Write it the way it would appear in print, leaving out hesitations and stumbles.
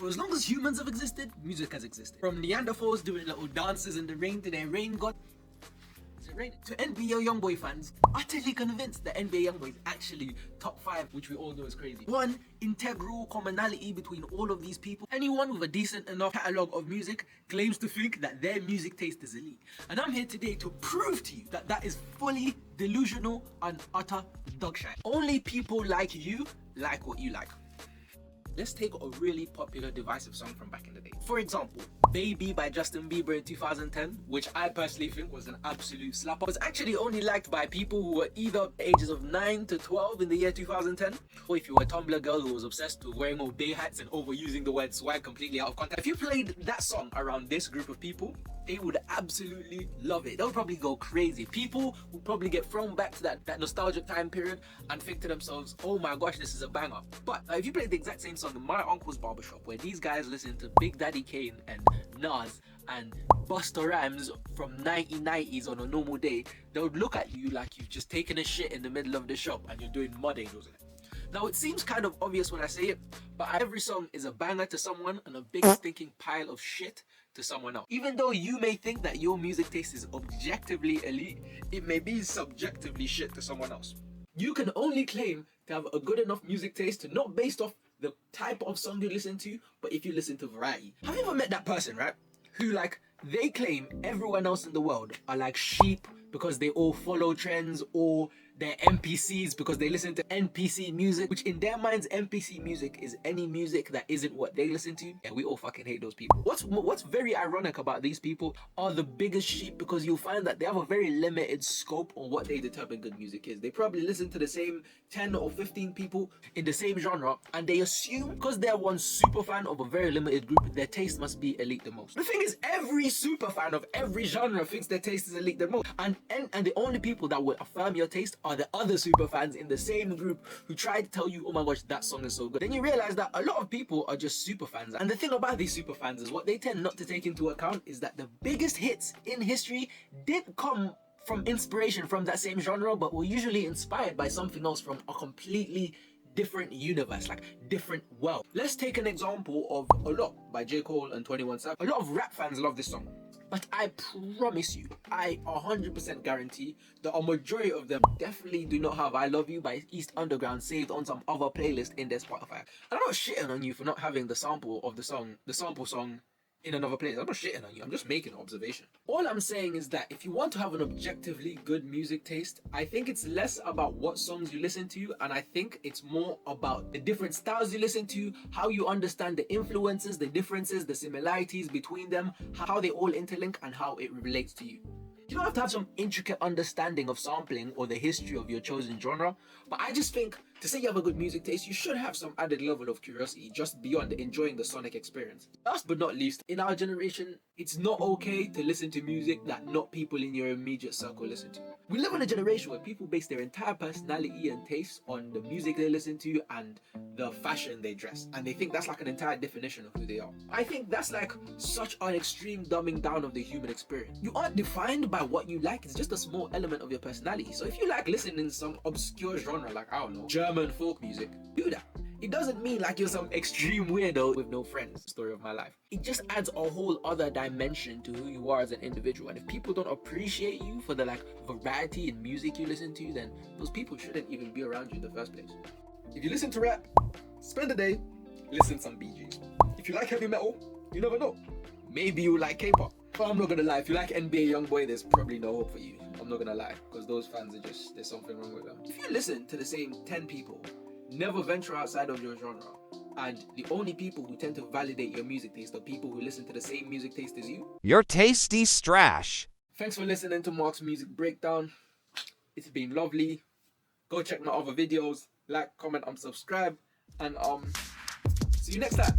For as long as humans have existed, music has existed. From Neanderthals doing little dances in the rain to their rain god. To NBA Youngboy fans, utterly convinced that NBA Youngboy is actually top 5, which we all know is crazy. One integral commonality between all of these people: anyone with a decent enough catalogue of music claims to think that their music taste is elite. And I'm here today to prove to you that that is fully delusional and utter dogshit. Only people like you like what you like. Let's take a really popular divisive song from back in the day. For example, Baby by Justin Bieber in 2010, which I personally think was an absolute slapper, was actually only liked by people who were either ages of 9 to 12 in the year 2010, or if you were a Tumblr girl who was obsessed with wearing all day hats and overusing the word swag completely out of context. If you played that song around this group of people, they would absolutely love it. They'll probably go crazy. People would probably get thrown back to that nostalgic time period and think to themselves, oh my gosh, this is a banger. But if you played the exact same song in my uncle's barbershop, where these guys listen to Big Daddy Kane and Nas and Busta Rhymes from 1990s on a normal day, they would look at you like you've just taken a shit in the middle of the shop and you're doing mud angels in it. Now, it seems kind of obvious when I say it, but every song is a banger to someone and a big stinking pile of shit to someone else. Even though you may think that your music taste is objectively elite, it may be subjectively shit to someone else. You can only claim to have a good enough music taste not based off the type of song you listen to, but if you listen to variety. Have you ever met that person, right, who they claim everyone else in the world are like sheep because they all follow trends, or they're NPCs because they listen to NPC music, which in their minds, NPC music is any music that isn't what they listen to. Yeah, we all fucking hate those people. What's very ironic about these people are the biggest sheep, because you'll find that they have a very limited scope on what they determine good music is. They probably listen to the same 10 or 15 people in the same genre, and they assume because they're one super fan of a very limited group, their taste must be elite the most. The thing is, every super fan of every genre thinks their taste is elite the most, and the only people that will affirm your taste are the other super fans in the same group who try to tell you, oh my gosh, that song is so good. Then you realize that a lot of people are just super fans. And the thing about these super fans is what they tend not to take into account is that the biggest hits in history did come from inspiration from that same genre, but were usually inspired by something else from a completely different universe, like different world. Let's take an example of A Lot by J. Cole and 21 Savage. A lot of rap fans love this song, but I promise you, I 100% guarantee that a majority of them definitely do not have I Love You by East Underground saved on some other playlist in their Spotify. And I'm not shitting on you for not having the sample of the sample song in another place. I'm not shitting on you, I'm just making an observation. All I'm saying is that if you want to have an objectively good music taste, I think it's less about what songs you listen to, and I think it's more about the different styles you listen to, how you understand the influences, the differences, the similarities between them, how they all interlink, and how it relates to you. You don't have to have some intricate understanding of sampling or the history of your chosen genre, but I just think to say you have a good music taste, you should have some added level of curiosity just beyond enjoying the sonic experience. Last but not least, in our generation, it's not okay to listen to music that not people in your immediate circle listen to. We live in a generation where people base their entire personality and taste on the music they listen to and the fashion they dress, and they think that's like an entire definition of who they are. I think that's like such an extreme dumbing down of the human experience. You aren't defined by what you like, it's just a small element of your personality. So if you like listening to some obscure genre like, I don't know, German folk music, do that. It doesn't mean like you're some extreme weirdo with no friends. Story of my life. It just adds a whole other dimension to who you are as an individual. And if people don't appreciate you for the variety in music you listen to, then those people shouldn't even be around you in the first place. If you listen to rap, spend a day, listen to some BG. If you like heavy metal, you never know. Maybe you like K-pop. But I'm not gonna lie, if you like NBA Youngboy, there's probably no hope for you. I'm not gonna lie, because those fans are just, there's something wrong with them. If you listen to the same 10 people, never venture outside of your genre, and the only people who tend to validate your music taste are people who listen to the same music taste as you, you're tasty strash. Thanks for listening to Mark's Music Breakdown. It's been lovely. Go check my other videos, like, comment, and subscribe, and see you next time.